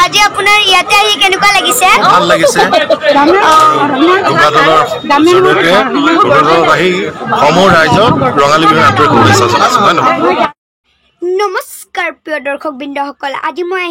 আজি আপোনাৰ ইয়াতে আহি কেনেকুৱা লাগিছে? ভাল লাগিছে। সমূহ ৰাইজক ৰঙালী বিহুৰ আন্তৰিক শুভেচ্ছা জনাইছো। ধন্যবাদ। নমস্কাৰ প্ৰিয় দৰ্শকবৃন্দসকল, আজি মই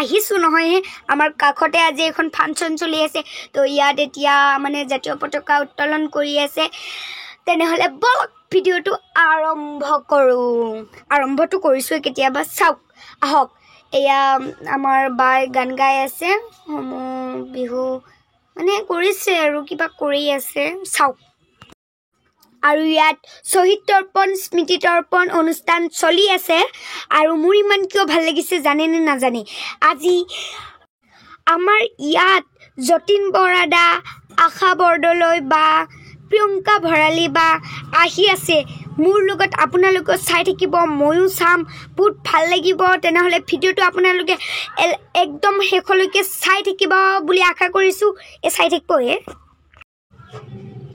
আহিছোঁ নহয়হে, আমাৰ কাষতে আজি এখন ফাংচন চলি আছে। তো ইয়াত এতিয়া মানে জাতীয় পতাকা উত্তোলন কৰি আছে। তেনেহ'লে বলক ভিডিঅ'টো আৰম্ভটো কৰিছোঁৱে কেতিয়াবা, চাওক আহক। এয়া আমাৰ বাই গান গাই আছে, সমূহ বিহু মানে কৰিছে আৰু কিবা কৰি আছে, চাওক। আৰু ইয়াত শ্বহীদ তৰ্পণ স্মৃতি তৰ্পণ অনুষ্ঠান চলি আছে। আৰু মোৰ ইমান কিয় ভাল লাগিছে জানে নে নাজানে, আজি আমাৰ ইয়াত যতীন বৰা দা, আশা বৰদলৈ বা প্ৰিয়ংকা ভৰালী বা আহি আছে মোৰ লগত। আপোনালোকে চাই থাকিব, ময়ো চাম, বহুত ভাল লাগিব। তেনেহ'লে ভিডিঅ'টো আপোনালোকে একদম শেষলৈকে চাই থাকিব বুলি আশা কৰিছোঁ। চাই থাকিবহে।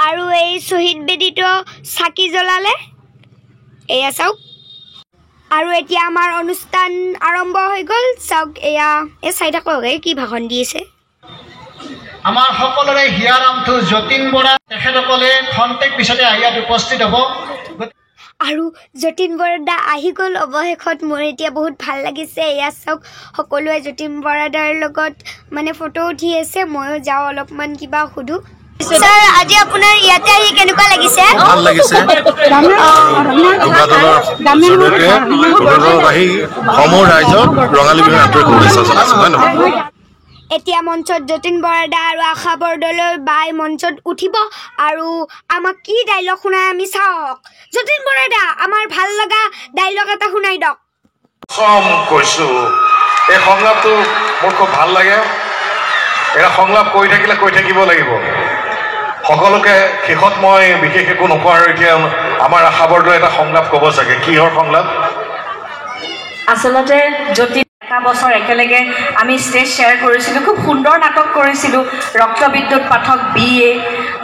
আৰু এই শ্বহীদ বেদীটো চাকি জ্বলালে, এয়া চাওক। আৰু এতিয়া আমাৰ অনুষ্ঠান আৰম্ভ হৈ গ'ল, চাওক। এয়া চাই থাকক, কি ভাষণ দি আছে। আমাৰ সকলোৰে হিয়াৰামটো যতীন বৰা, তেখেতসকলে খন্তেক পিছতে ইয়াত উপস্থিত হ'ব। আৰু যতীন বৰাদা আহি গ'ল অৱশেষত। মোৰ এতিয়া বহুত ভাল লাগিছে। এয়া চাওক, সকলোৱে যতীন বৰাদাৰ লগত মানে ফটো উঠি আছে। ময়ো যাওঁ অলপমান কিবা সুধোঁ। ছাৰ, আজি আপোনাৰ ইয়াতে আহি কেনেকুৱা লাগিছে? ভাল লাগিছে। সমূহ ৰাইজক ৰঙালী বিহুৰ আন্তৰিক শুভেচ্ছা জনাইছো। ধন্যবাদ। এতিয়া মঞ্চত যতীন বৰাদা আৰু আশা বৰদলৈ বাই মঞ্চত উঠিব আৰু আমাক কি ডাইলগ শুনাই আমি চাওক। যতীন বৰাদা, আমাৰ ভাল লগা ডাইলগ এটা শুনাই দিয়ক। কৈছোঁ, এই সংলাপটো মোৰ খুব ভাল লাগে। এটা সংলাপ কৈ থাকিলে কৈ থাকিব লাগিব। সকলোকে শেষত মই বিশেষ একো নকওঁ। আৰু এতিয়া আমাৰ আশা বৰদলৈ এটা সংলাপ ক'ব চাগে। কিহৰ সংলাপ? আচলতে যতীন এটা বছৰ একেলগে আমি ষ্টেজ শ্বেয়াৰ কৰিছিলোঁ, খুব সুন্দৰ নাটক কৰিছিলোঁ। ৰক্তবিদ্যুৎ পাঠক BA,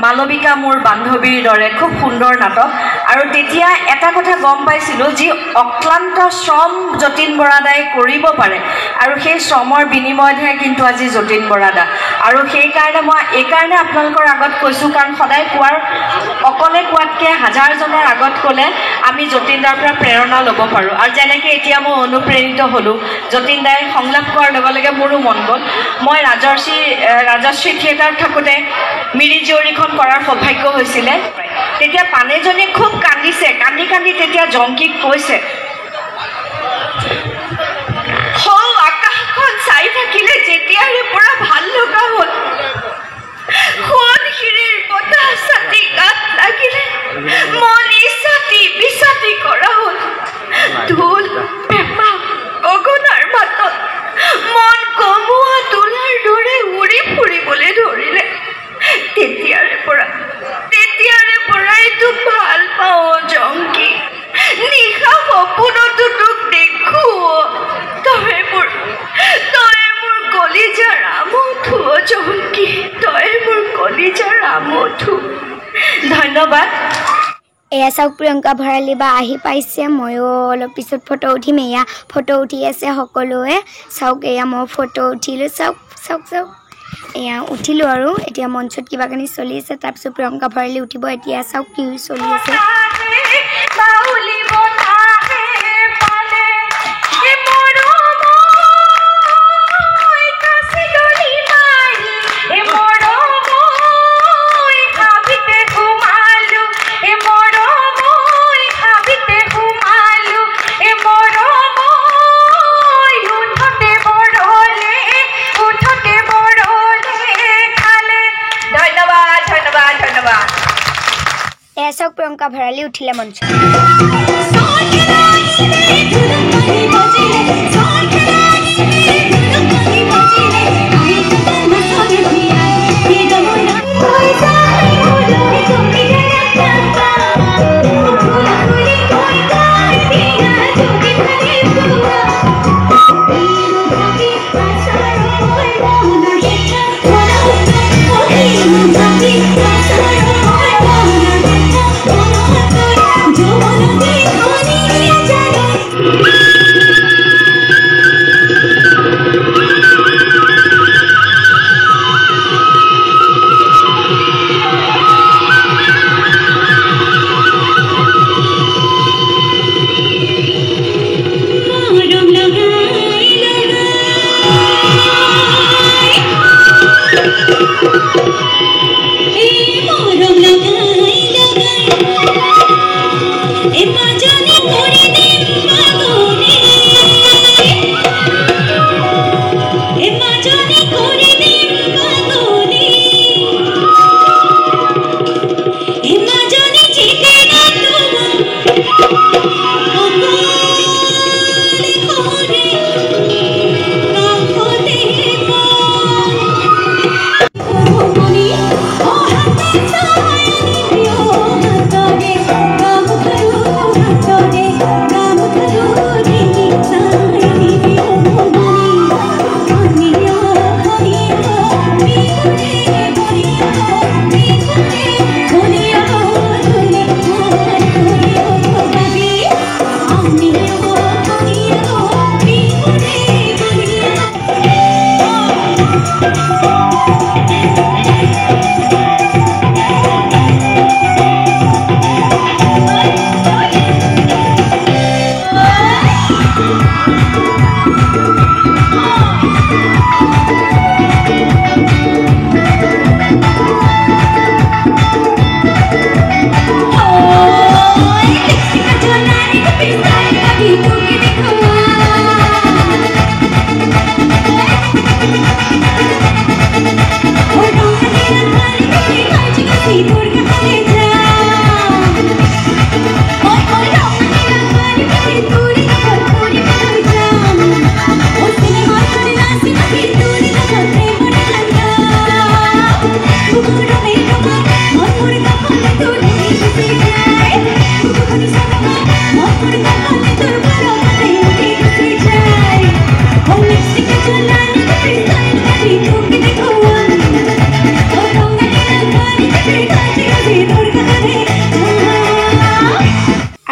মালবিকা মোৰ বান্ধৱীৰ দৰে, খুব সুন্দৰ নাটক। আৰু তেতিয়া এটা কথা গম পাইছিলোঁ, যি অক্লান্ত শ্ৰম যতীন বৰাদাই কৰিব পাৰে, আৰু সেই শ্ৰমৰ বিনিময়তহে কিন্তু আজি যতীন বৰাদা। আৰু সেইকাৰণে মই এইকাৰণে আপোনালোকৰ আগত কৈছোঁ, কাৰণ সদায় অকলে কোৱাতকৈ হাজাৰজনৰ আগত ক'লে আমি যতীন দাৰ পৰা প্ৰেৰণা ল'ব পাৰোঁ। আৰু যেনেকৈ এতিয়া মই অনুপ্ৰেৰিত হ'লোঁ, যতীন দাই সংলাপ কোৱাৰ লগে লগে মোৰো মন গ'ল। মই ৰাজশ্ৰী থিয়েটাৰত থাকোঁতে মিৰি জীয়ৰীখন কৰাৰ সৌভাগ্য হৈছিলে। তেতিয়া পানেজনীয়ে খুব কান্দিছে, কান্দি কান্দি তেতিয়া জংকীক কৈছে, আকাশখন চাই থাকিলে যেতিয়াৰে পৰা ভাল লগা হ'ল, সোণশিৰিৰ বতাহ ছাতি গাত লাগিলে মন ইছাতি বিচাতি কৰা হ'ল, ঢোল পেঁপা গগনাৰ মাতত মন কমোৱা তোলাৰ দৰে উৰি ফুৰিবলৈ ধৰিলে। তেতিয়াৰে পৰাই তোক ভাল পাওঁ জংকী, নিশা সপোনতো তোক দেখো, তই মোৰ কলিজাৰ আমঠু জংকী, তই মোৰ কলিজাৰ আমঠু। ধন্যবাদ। এয়া চাওক, প্ৰিয়ংকা ভৰালী বা আহি পাইছে। ময়ো অলপ পিছত ফটো উঠিম। এয়া ফটো উঠি আছে সকলোৱে, চাওক। এয়া মই ফটো উঠিলোঁ, চাওক চাওক চাওক। এয়া উঠিলোঁ আৰু এতিয়া মঞ্চত কিবা কানি চলি আছে। তাৰপিছত প্ৰিয়ংকা ভৰালী উঠিব। এতিয়া চাওক কি চলি আছে। চাওক, প্ৰিয়ংকা ভৰালী উঠিলে মঞ্চ।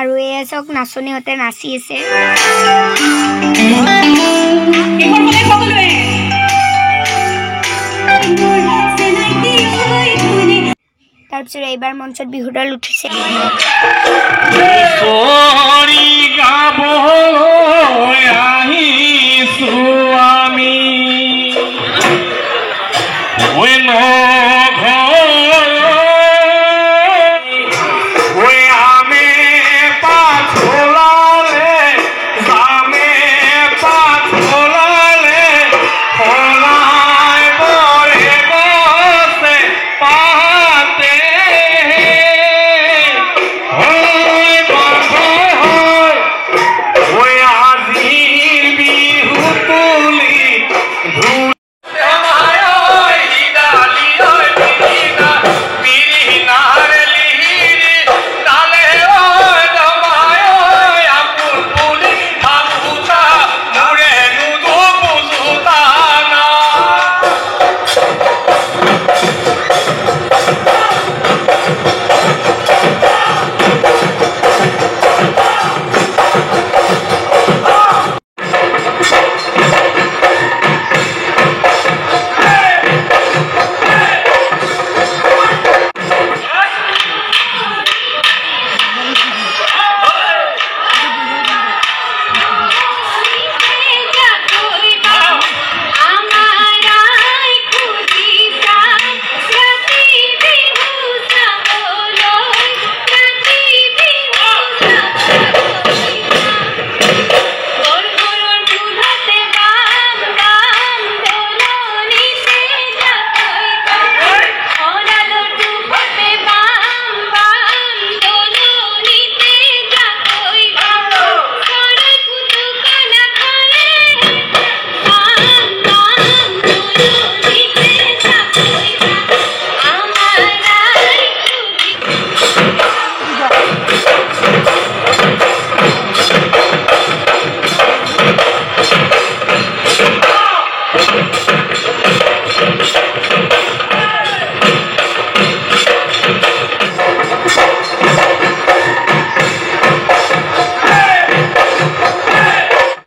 আৰু এয়া চাওক নাচনীহঁতে নাচি আছে। তাৰপিছত এইবাৰ মঞ্চত বিহুদল উঠিছে।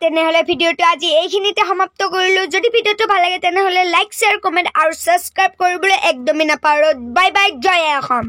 তেনেহলে ভিডিওটো আজি এইখিনিতে সমাপ্ত কৰিলো। যদি ভিডিওটো ভাল লাগে তেনেহলে লাইক, শ্বেয়াৰ, কমেন্ট আৰু সাবস্ক্ৰাইব কৰিবলৈ একদমেই নাপাহৰিব। বাই বাই, জয় অসম।